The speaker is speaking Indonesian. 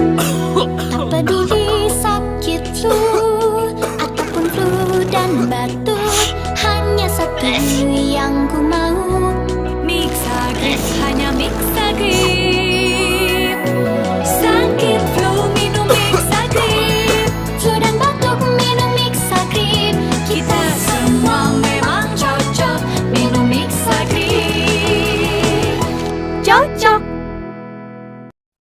Tak peduli sakit flu ataupun flu dan batuk, hanya satu yang ku mau, Mixagrip, hanya Mixagrip. Sakit flu minum Mixagrip, flu dan batuk minum Mixagrip. kita semua